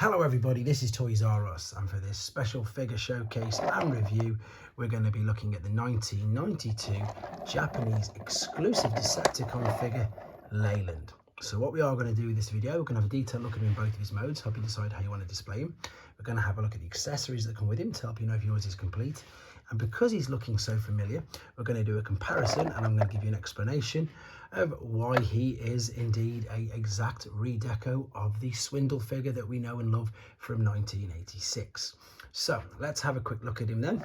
Hello everybody, this is Toys R Us, and for this special figure showcase and review we're going to be looking at the 1992 Japanese exclusive Decepticon figure Leyland. So what we are going to do with this video, we're going to have a detailed look at him in both of his modes, help you decide how you want to display him. We're going to have a look at the accessories that come with him to help you know if yours is complete. And because he's looking so familiar, we're going to do a comparison and I'm going to give you an explanation of why he is indeed an exact redeco of the Swindle figure that we know and love from 1986. So let's have a quick look at him then.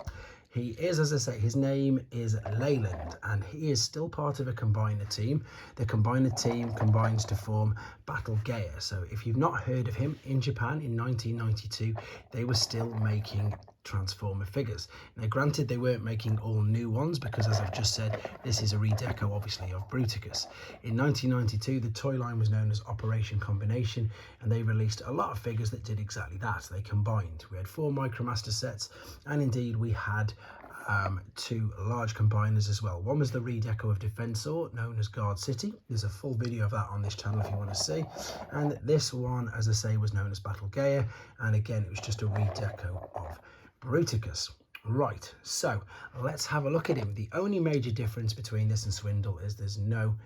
He is, as I say, his name is Leyland, and he is still part of a combiner team. The combiner team combines to form Battle Gaia. So if you've not heard of him, in Japan in 1992, they were still making Transformer figures. Now granted, they weren't making all new ones because, as I've just said, this is a redeco obviously of Bruticus. In 1992 the toy line was known as Operation Combination, and they released a lot of figures that did exactly that. They combined. We had 4 Micromaster sets, and indeed we had 2 large combiners as well. One was the redeco of Defensor, known as Guard City. There's a full video of that on this channel if you want to see. And this one, as I say, was known as Battle Gaia, and again it was just a redeco of Bruticus. Right, so let's have a look at him. The only major difference between this and Swindle is there's no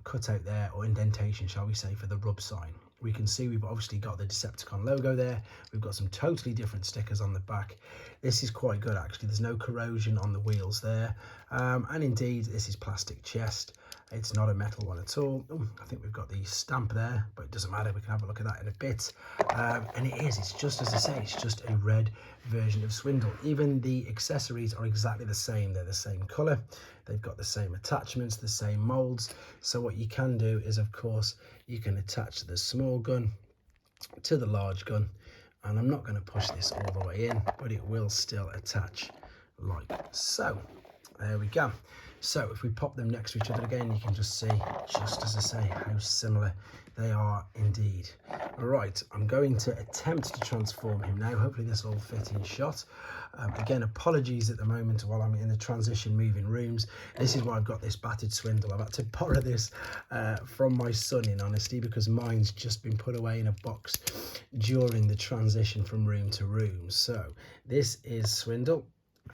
cutout there, or indentation shall we say, for the rub sign. We can see we've obviously got the Decepticon logo there. We've got some totally different stickers on the back. This is quite good actually. There's no corrosion on the wheels there, and indeed this is plastic chest. It's not a metal one at all. Ooh, I think we've got the stamp there, but it doesn't matter, we can have a look at that in a bit. And it's just, as I say, it's just a red version of Swindle. Even the accessories are exactly the same. They're the same colour, they've got the same attachments, the same moulds. So what you can do is, of course, you can attach the small gun to the large gun, and I'm not going to push this all the way in, but it will still attach like so. There we go. So if we pop them next to each other again, you can just see, just as I say, how similar they are indeed. Right, I'm going to attempt to transform him now. Hopefully this will fit in shot. Again, apologies at the moment while I'm in the transition moving rooms. This is why I've got this battered Swindle. I've had to borrow this from my son, in honesty, because mine's just been put away in a box during the transition from room to room. So this is Swindle.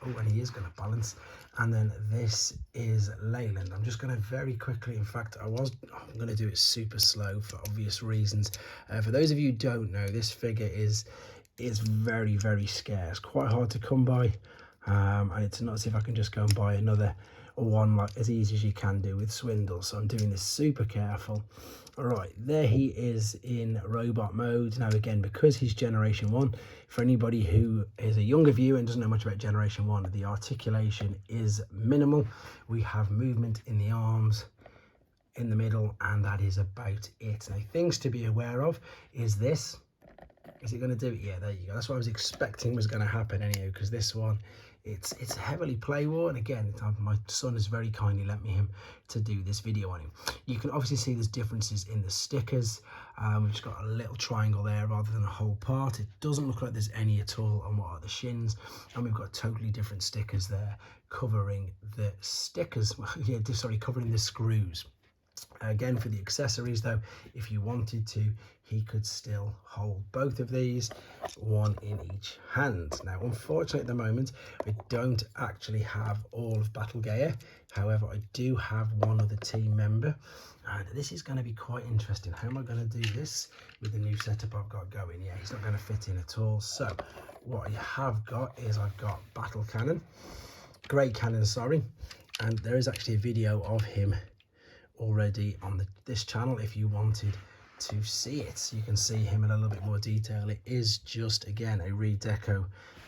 Oh, and he is going to balance. And then this is Leyland. I'm just going to very quickly, in fact, I'm going to do it super slow for obvious reasons. For those of you who don't know, this figure is very, very scarce, quite hard to come by, and it's not as if I can just go and buy another one like as easy as you can do with Swindle. So I'm doing this super careful. All right, there he is in robot mode. Now again, because he's generation 1, for anybody who is a younger viewer and doesn't know much about generation 1, the articulation is minimal. We have movement in the arms, in the middle, and that is about it. Now things to be aware of is this. Is it going to do it? Yeah, there you go. That's what I was expecting was going to happen anyway, because this one, it's heavily play worn. And again, my son has very kindly lent me him to do this video on him. You can obviously see there's differences in the stickers. We've just got a little triangle there rather than a whole part. It doesn't look like there's any at all on what are the shins, and we've got totally different stickers there covering the stickers. Yeah, sorry, covering the screws. Again, for the accessories though, if you wanted to, he could still hold both of these, one in each hand. Now unfortunately at the moment I don't actually have all of Battle Gaia. However, I do have one other team member, and this is going to be quite interesting. How am I going to do this with the new setup I've got going? Yeah, he's not going to fit in at all. So what I have got is I've got Battle Cannon, Great Cannon, sorry, and there is actually a video of him already on this channel if you wanted to see it. So you can see him in a little bit more detail. It is just, again, a redeco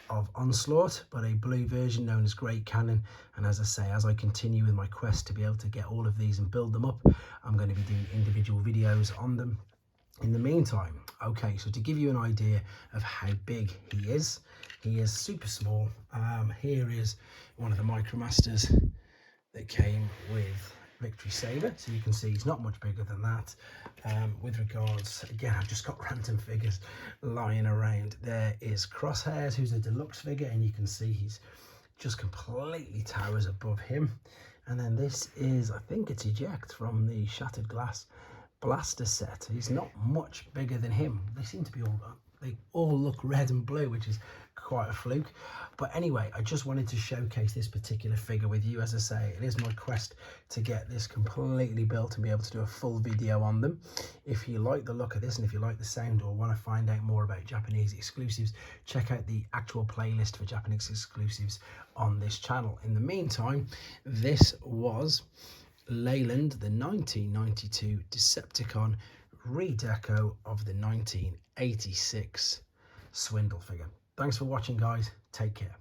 of Onslaught, but a blue version known as Great Cannon. And as I say, as I continue with my quest to be able to get all of these and build them up, I'm going to be doing individual videos on them in the meantime. Okay, so to give you an idea of how big he is super small. Here is one of the Micromasters that came with Victory Saber, so you can see he's not much bigger than that. With regards, again, I've just got random figures lying around. There is Crosshairs, who's a deluxe figure, and you can see he's just completely towers above him. And then this is, I think it's Eject from the Shattered Glass Blaster set. He's not much bigger than him. They seem to be all they all look red and blue, which is quite a fluke. But anyway, I just wanted to showcase this particular figure with you. As I say, it is my quest to get this completely built and be able to do a full video on them. If you like the look of this and if you like the sound or want to find out more about Japanese exclusives, check out the actual playlist for Japanese exclusives on this channel. In the meantime, this was Leyland, the 1992 Decepticon redeco of the 1986 Swindle figure. Thanks for watching, guys. Take care.